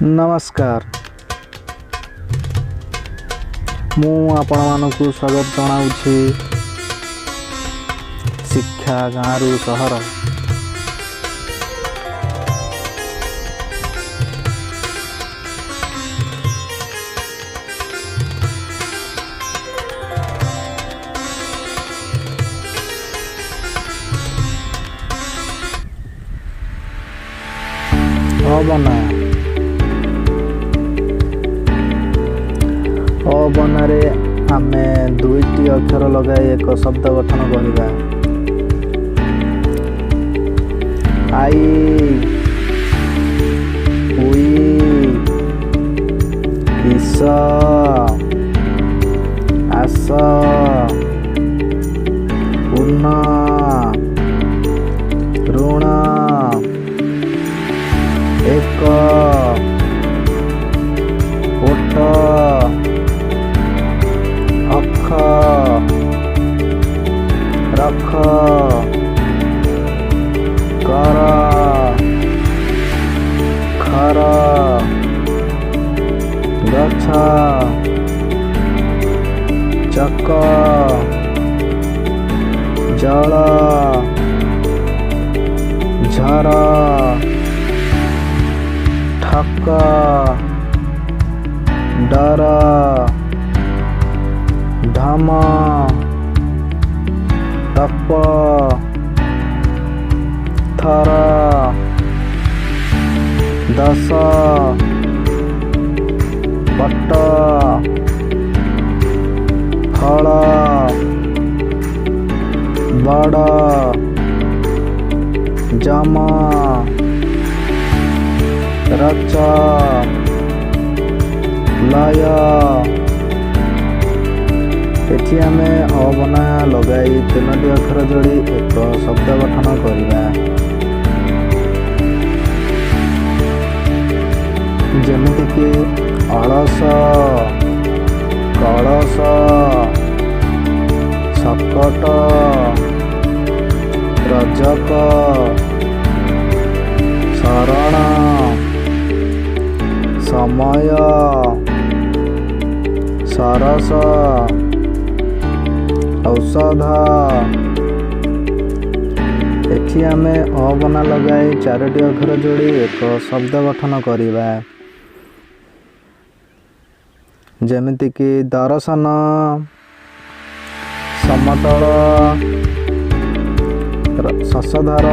नमस्कार मु आपण मानकु स्वागत जनाऊँगी शिक्षा गाँव सहर अबनारे आमे दुईटी अक्षर लगाई एक शब्द गठन करिबा। आई उई इस आस उन्न ऋण एक ओट अख रख कर खर गछ चक जल झर ठक डर धम तप थर दस पट फल बड़ जम रच लय एठी आमे अबना लगाई तीनोटी अक्षर जोड़ी एक शब्द गठन करिबा। जेमिति कि अलस कलश सकट रजक शरण समय सरस औषध एठी आमे अबना लगाई चारोटी अक्षर जोड़ी एक शब्द गठन करिबा। जेमिति कि दर्शन समतल शशधर